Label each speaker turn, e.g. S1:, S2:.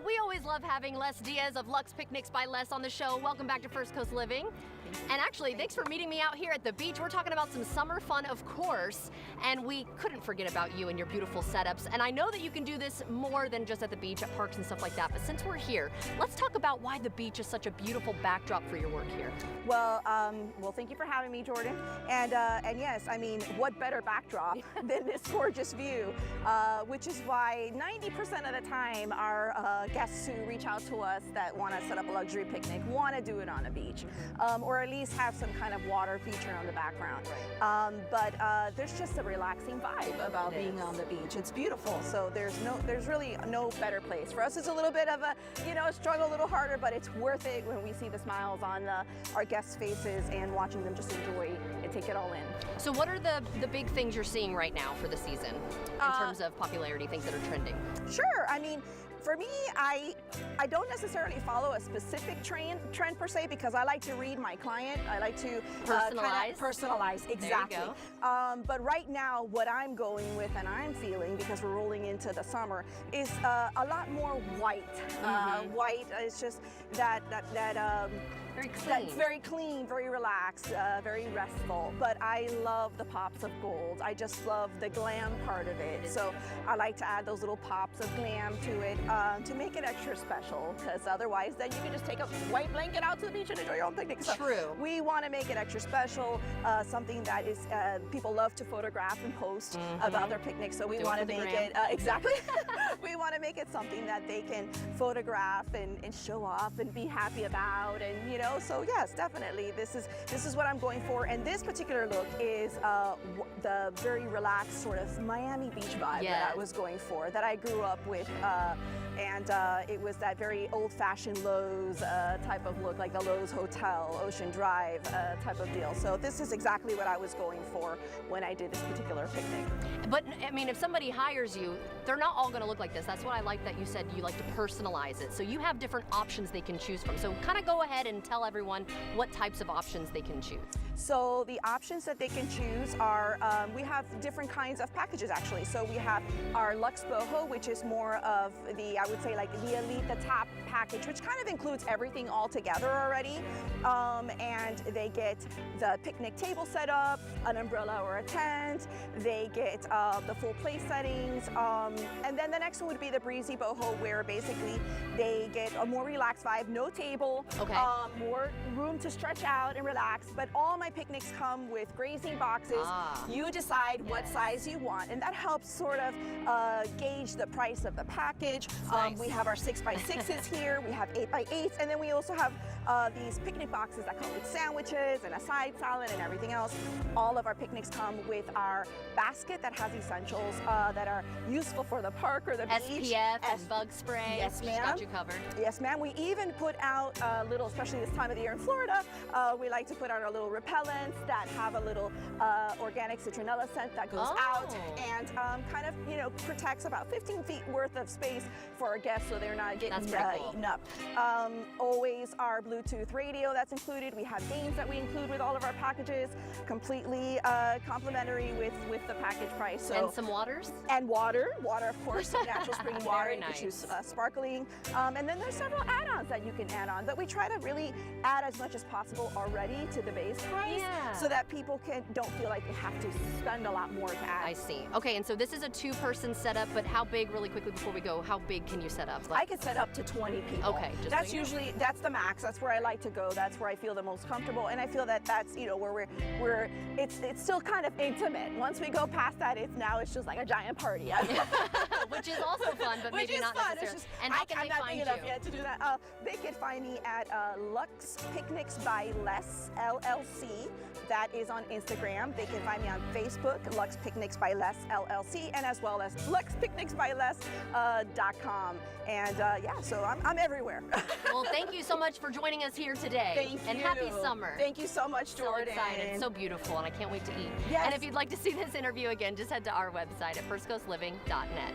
S1: We always love having Les Diaz of Luxe Picnics by Les on the show. Welcome back to First Coast Living. And actually, thanks for meeting me out here at the beach. We're talking about some summer fun, of course, and we couldn't forget about you and your beautiful setups. And I know that you can do this more than just at the beach, at parks and stuff like that, but since we're here, let's talk about why the beach is such a beautiful backdrop for your work here.
S2: Well, thank you for having me, Jordan. And yes, I mean, what better backdrop than this gorgeous view, which is why 90% of the time our guests who reach out to us that want to set up a luxury picnic want to do it on a beach, or at least have some kind of water feature on the background. But there's just a relaxing vibe about being on the beach. It's beautiful. So there's really no better place. For us, it's a little bit of a, struggle a little harder, but it's worth it when we see the smiles on our guests' faces and watching them just enjoy and take it all in.
S1: So what are the big things you're seeing right now for the season in terms of popularity, things that are trending?
S2: Sure. I mean, for me, I don't necessarily follow a specific trend per se, because I like to read my client. I like to personalize. Exactly.
S1: There you go.
S2: But right now, what I'm going with and I'm feeling, because we're rolling into the summer, is a lot more white. White is just that
S1: very clean.
S2: That's very clean, very relaxed, very restful. But I love the pops of gold. I just love the glam part of it. So I like to add those little pops of glam to it to make it extra special, because otherwise then you can just take a white blanket out to the beach and enjoy your own picnic. So
S1: True.
S2: We want to make it extra special, something that is people love to photograph and post about their picnics. So we want to make it exactly. We want to make it something that they can photograph and show off and be happy about, and So yes, definitely, this is what I'm going for. And this particular look is the very relaxed sort of Miami Beach vibe that I was going for, that I grew up with. And it was that very old-fashioned Lowe's type of look, like the Lowe's Hotel, Ocean Drive type of deal. So this is exactly what I was going for when I did this particular picnic.
S1: But I mean, if somebody hires you, they're not all going to look like this. That's what I like that you said you like to personalize it. So you have different options they can choose from. So kind of go ahead and tell everyone what types of options they can choose.
S2: So the options that they can choose are, we have different kinds of packages actually. So we have our Luxe Boho, which is more of the, I would say like the elite, the top package, which kind of includes everything all together already. And they get the picnic table set up, an umbrella or a tent. They get the full place settings. And then the next one would be the Breezy Boho, where basically they get a more relaxed vibe, no table, more room to stretch out and relax. But all my picnics come with grazing boxes. You decide what size you want, and that helps sort of gauge the price of the package.
S1: Nice.
S2: We have our 6x6s here, we have 8x8s, and then we also have these picnic boxes that come with sandwiches and a side salad and everything else. All of our picnics come with our basket that has essentials that are useful for the park or the beach.
S1: SPF and bug spray.
S2: Yes, ma'am.
S1: Got you covered.
S2: Yes, ma'am. We even put out a little, especially this time of the year in Florida, we like to put out our little repellents that have a little organic citronella scent that goes out and kind of, protects about 15 feet worth of space for our guests, so they're not getting eaten up. Always our Bluetooth radio that's included. We have games that we include with all of our packages, completely complimentary with the package price. So,
S1: and some waters?
S2: And water, of course, natural spring water,
S1: nice.
S2: Which is sparkling. And then there's several add-ons that you can add on, but we try to really add as much as possible already to the base price, so that people don't feel like they have to spend a lot more to add.
S1: I see. Okay, and so this is a two-person setup, but how big, really quickly before we go, how big can you set up?
S2: I can set up to 20 people.
S1: Okay.
S2: That's the max. That's where I like to go. That's where I feel the most comfortable, and I feel that that's where it's still kind of intimate. Once we go past that, it's just like a giant party.
S1: Which is also fun, but maybe not necessarily. And how can they find you?
S2: I'm not big enough yet to do that. They can find me at Luxe Picnics by Les LLC. That is on Instagram. They can find me on Facebook, Luxe Picnics by Les LLC, and as well as luxepicnicsbyles.com. And so I'm everywhere.
S1: Well, thank you so much for joining us here today.
S2: Thank you.
S1: And happy summer.
S2: Thank you so much, Jordan.
S1: So excited. So beautiful, and I can't wait to eat.
S2: Yes.
S1: And if you'd like to see this interview again, just head to our website at firstcoastliving.net.